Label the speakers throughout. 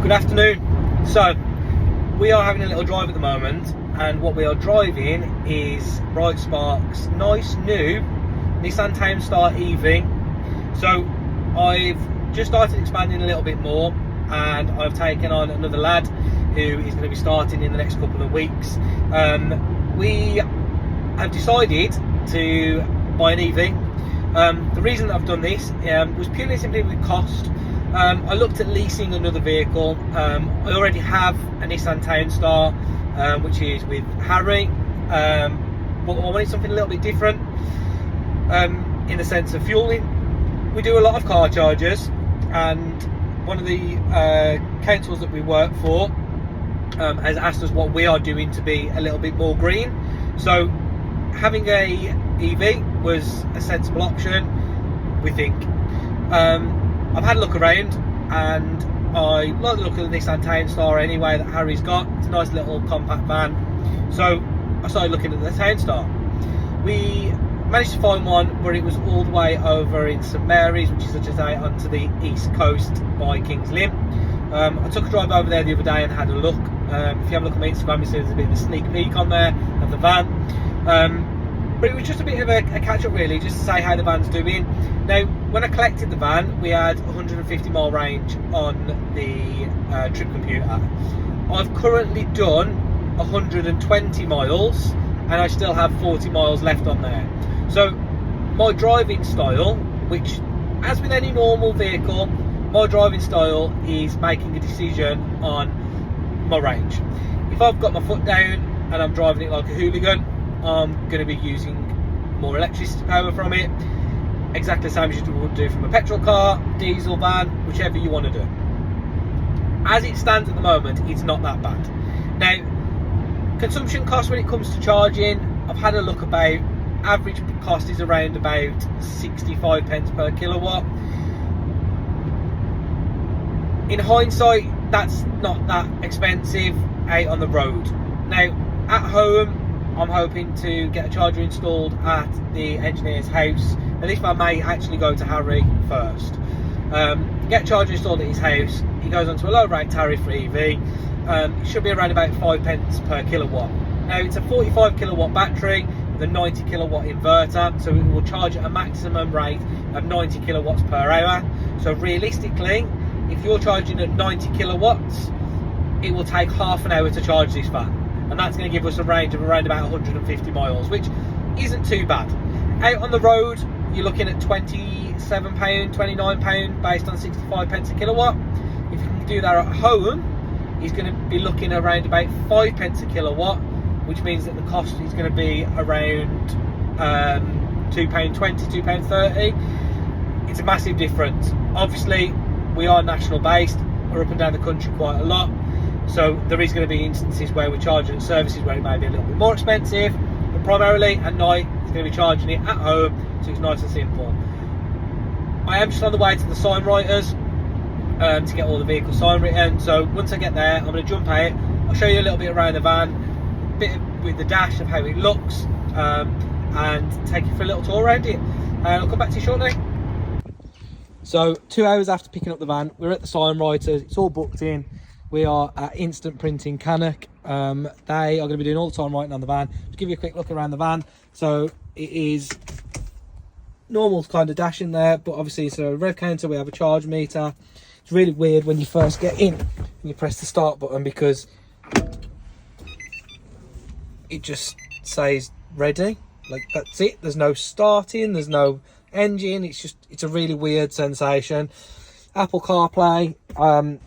Speaker 1: Good afternoon. So we are having a little drive at the moment, and what we are driving is Bright Spark's nice new Nissan Townstar EV. So I've just started expanding a little bit more, and I've taken on another lad who is going to be starting in the next couple of weeks. We have decided to buy an EV. The reason that I've done this was purely simply with cost. I looked at leasing another vehicle. I already have a Nissan Townstar, which is with Harry, but I wanted something a little bit different in the sense of fueling. We do a lot of car chargers, and one of the councils that we work for has asked us what we are doing to be a little bit more green. So having a EV was a sensible option, we think. I've had a look around, and I like the look of the Nissan Townstar anyway that Harry's got. It's a nice little compact van, so I started looking at the Townstar. We managed to find one, but it was all the way over in St Mary's, which is such as onto the east coast by Kings Lynn. I took a drive over there the other day and had a look. If you have a look at my Instagram, you see there's a bit of a sneak peek on there of the van. But it was just a bit of a catch-up really, just to say how the van's doing. Now, when I collected the van, we had 150 mile range on the trip computer. I've currently done 120 miles, and I still have 40 miles left on there. So my driving style, which as with any normal vehicle, my driving style is making a decision on my range. If I've got my foot down and I'm driving it like a hooligan, I'm going to be using more electricity power from it, exactly the same as you would do from a petrol car, diesel van, whichever you want to do. As it stands at the moment, it's not that bad. Now, consumption cost when it comes to charging, I've had a look about. Average cost is around about 65 pence per kilowatt. In hindsight, that's not that expensive out on the road. Now, at home, I'm hoping to get a charger installed at the engineer's house. Now, this van may actually go to Harry first. Get a charger installed at his house. He goes onto a low rate tariff for EV. It should be around about 5 pence per kilowatt. Now, it's a 45 kilowatt battery with a 90 kilowatt inverter, so it will charge at a maximum rate of 90 kilowatts per hour. So realistically, if you're charging at 90 kilowatts, it will take half an hour to charge this van, and that's going to give us a range of around about 150 miles, which isn't too bad. Out on the road, you're looking at £27, £29 based on 65 pence a kilowatt. If you can do that at home, he's going to be looking around about 5 pence a kilowatt, which means that the cost is going to be around £2.20, £2.30. It's a massive difference. Obviously, we are national based. We're up and down the country quite a lot, so there is going to be instances where we're charging at services where it may be a little bit more expensive, but primarily at night it's going to be charging it at home, so it's nice and simple. I am just on the way to the sign writers to get all the vehicle sign written, so once I get there I'm going to jump out. I'll show you a little bit around the van, a bit with the dash of how it looks, and take you for a little tour around it, and I'll come back to you shortly. So 2 hours after picking up the van, we're at the sign writers. It's all booked in. We are at Instant Printing Cannock. They are going to be doing all the sign writing on the van. Just give you a quick look around the van. So it is normal kind of dash in there, but obviously it's a rev counter. We have a charge meter. It's really weird when you first get in and you press the start button, because it just says ready. Like, that's it. There's no starting, there's no engine. It's a really weird sensation. Apple CarPlay,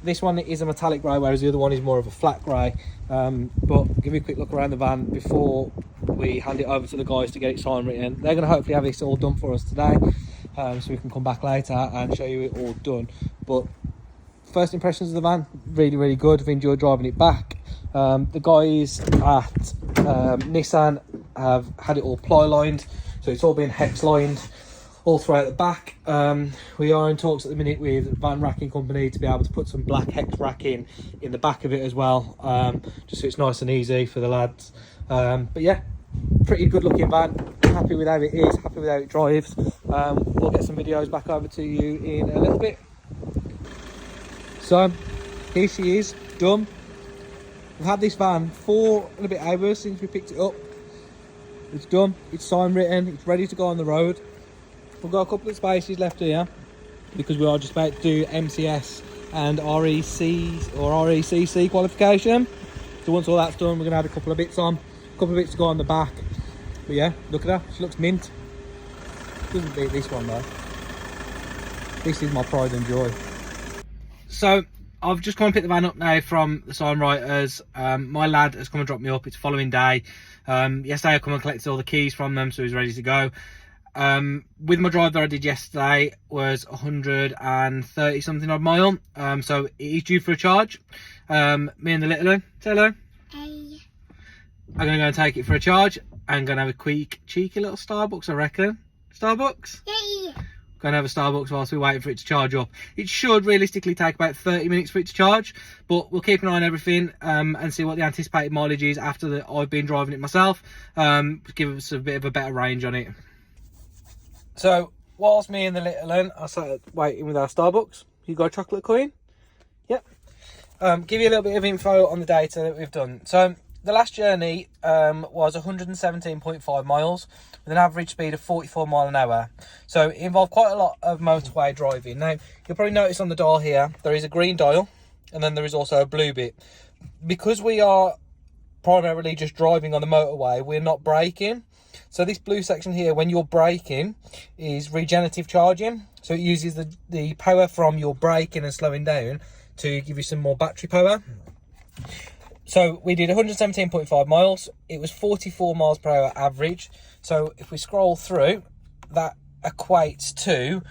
Speaker 1: this one is a metallic grey, whereas the other one is more of a flat grey. But give you a quick look around the van before we hand it over to the guys to get it sign written. They're going to hopefully have this all done for us today, so we can come back later and show you it all done. But first impressions of the van, really, really good. I've enjoyed driving it back. The guys at Nissan have had it all ply lined, so it's all been hex lined all throughout the back. We are in talks at the minute with Van Racking Company to be able to put some black hex racking in the back of it as well, just so it's nice and easy for the lads. But yeah, pretty good looking van. Happy with how it is, happy with how it drives. We'll get some videos back over to you in a little bit. So Here she is, done. We've had this van 4 and a bit hours since we picked it up. It's done, it's sign written, it's ready to go on the road. We've got a couple of spaces left here because we are just about to do MCS and REC or RECC qualification. So once all that's done, we're going to add a couple of bits on, a couple of bits to go on the back. But yeah, look at her, she looks mint. Doesn't beat this one though. This is my pride and joy. So I've just come and picked the van up now from the sign writers. My lad has come and dropped me up. It's the following day. Yesterday I come and collected all the keys from them, so he's ready to go. With my drive that I did yesterday was 130 something odd mile. So it is due for a charge. Me and the little one, say hello. Hey. I'm gonna go and take it for a charge. I'm gonna have a quick cheeky little Starbucks, I reckon. Starbucks? Yay. Going to have a Starbucks whilst we're waiting for it to charge up. It should realistically take about 30 minutes for it to charge, but we'll keep an eye on everything and see what the anticipated mileage is after that I've been driving it myself. Give us a bit of a better range on it. So whilst me and the little one are sat waiting with our Starbucks, you got a chocolate coin? Yep. Give you a little bit of info on the data that we've done. So the last journey was 117.5 miles with an average speed of 44 mile an hour. So it involved quite a lot of motorway driving. Now, you'll probably notice on the dial here, there is a green dial and then there is also a blue bit. Because we are primarily just driving on the motorway, we're not braking. So this blue section here, when you're braking, is regenerative charging. So it uses the power from your braking and slowing down to give you some more battery power. So we did 117.5 miles. It was 44 miles per hour average. So if we scroll through, that equates to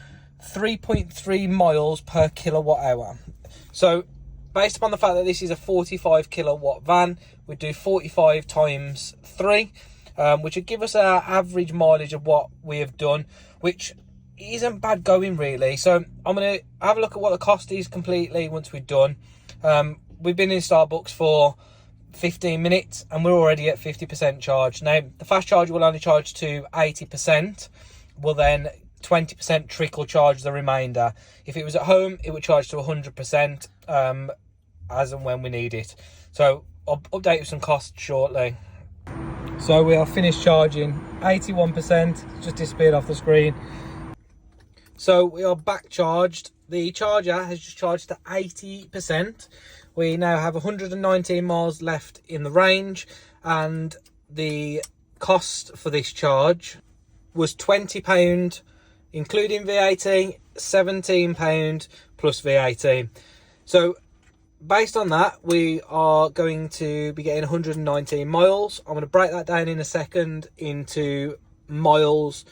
Speaker 1: 3.3 miles per kilowatt hour. So based upon the fact that this is a 45 kilowatt van, we do 45 times 3, which would give us our average mileage of what we have done, which isn't bad going really. So I'm going to have a look at what the cost is completely once we're done. We've been in Starbucks for 15 minutes and we're already at 50% charge. Now, the fast charger will only charge to 80%. Will then 20% trickle charge the remainder. If it was at home, it would charge to 100% as and when we need it. So I'll update you some costs shortly. So we are finished charging, 81%, just disappeared off the screen. So we are back charged. The charger has just charged to 80%. We now have 119 miles left in the range, and the cost for this charge was £20, including VAT, £17 plus VAT. So based on that, we are going to be getting 119 miles. I'm going to break that down in a second into miles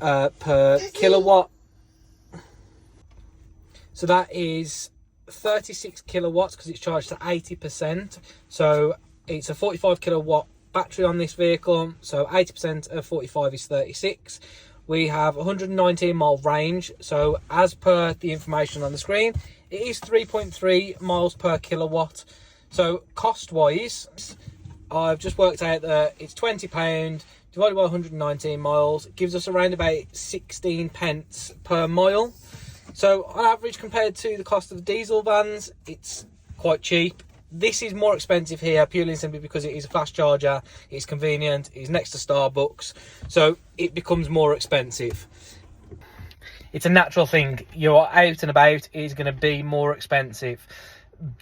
Speaker 1: per kilowatt. So that is 36 kilowatts because it's charged to 80%. So it's a 45 kilowatt battery on this vehicle. So 80% of 45 is 36. We have 119 mile range. So as per the information on the screen, it is 3.3 miles per kilowatt. So cost wise, I've just worked out that it's £20 divided by 119 miles. It gives us around about 16 pence per mile. So on average, compared to the cost of the diesel vans, it's quite cheap. This is more expensive here purely and simply because it is a fast charger, it's convenient, it's next to Starbucks, so it becomes more expensive. It's a natural thing. You're out and about, it's going to be more expensive.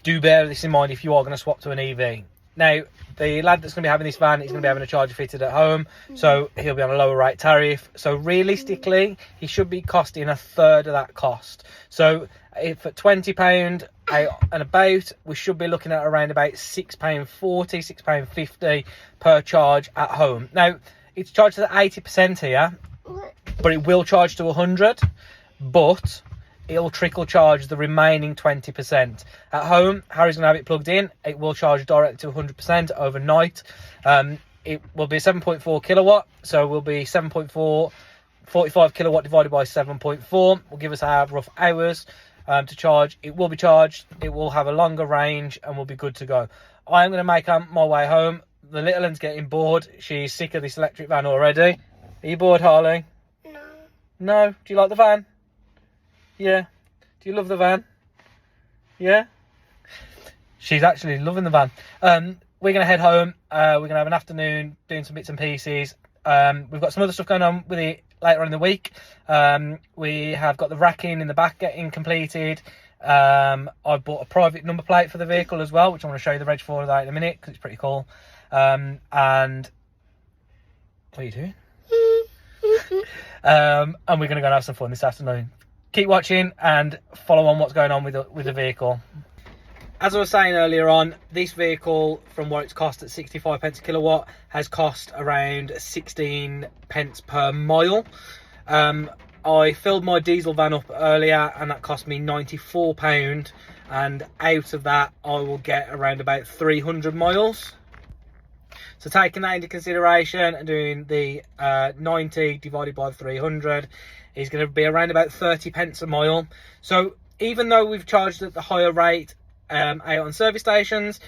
Speaker 1: Do bear this in mind if you are going to swap to an EV. Now, the lad that's going to be having this van is going to be having a charger fitted at home, so he'll be on a lower rate tariff. So realistically, he should be costing a third of that cost. So if at £20 out and about, we should be looking at around about £6.40, £6.50 per charge at home. Now, it's charged to 80% here, but it will charge to 100, but it'll trickle charge the remaining 20%. At home, Harry's going to have it plugged in. It will charge directly to 100% overnight. It will be 7.4 kilowatt, so will be 45 kilowatt divided by 7.4 will give us our rough hours to charge. It will be charged, it will have a longer range, and will be good to go. I am going to make my way home. The little one's getting bored. She's sick of this electric van already. Are you bored, Harley? No. No? Do you like the van? Yeah. Do you love the van? Yeah? She's actually loving the van. We're going to head home. We're going to have an afternoon doing some bits and pieces. We've got some other stuff going on with it later on in the week. We have got the racking in the back getting completed. I bought a private number plate for the vehicle as well, which I'm going to show you the reg for that in a minute because it's pretty cool. And what are you doing? And we're going to go and have some fun this afternoon. Keep watching and follow on what's going on with the vehicle. As I was saying earlier on, this vehicle, from what it's cost at 65 pence a kilowatt, has cost around 16 pence per mile. I filled my diesel van up earlier and that cost me £94, and out of that I will get around about 300 miles. So taking that into consideration and doing the 90 divided by 300 is going to be around about 30 pence a mile. So even though we've charged at the higher rate out on service stations,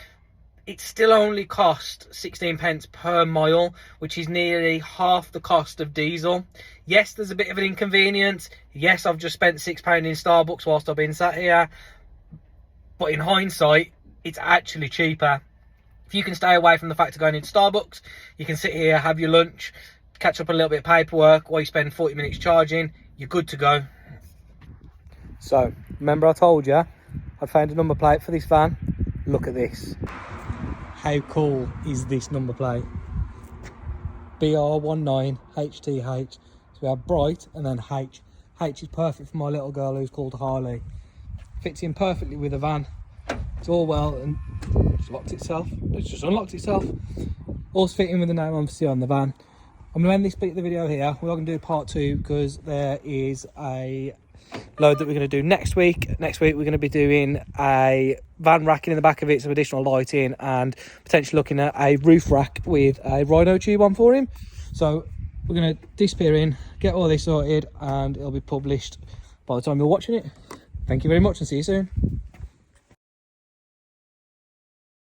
Speaker 1: it still only cost 16 pence per mile, which is nearly half the cost of diesel. Yes, there's a bit of an inconvenience. Yes, I've just spent £6 in Starbucks whilst I've been sat here, but in hindsight it's actually cheaper. If you can stay away from the fact of going into Starbucks, you can sit here, have your lunch, catch up a little bit of paperwork while you spend 40 minutes charging, you're good to go. So remember I told you I found a number plate for this van. Look at this. How cool is this number plate? BR19HTH. So we have bright and then H. H is perfect for my little girl who's called Harley. Fits in perfectly with the van. It's all well, and it's locked itself. It's just unlocked itself. All's fitting with the name obviously on the van. I'm going to end this bit of the video here. We're going to do part 2 because there is a load that we're going to do next week. Next week we're going to be doing a van racking in the back of it, some additional lighting, and potentially looking at a roof rack with a Rhino tube on for him. So we're going to disappear in, get all this sorted, and it'll be published by the time you're watching it. Thank you very much and see you soon.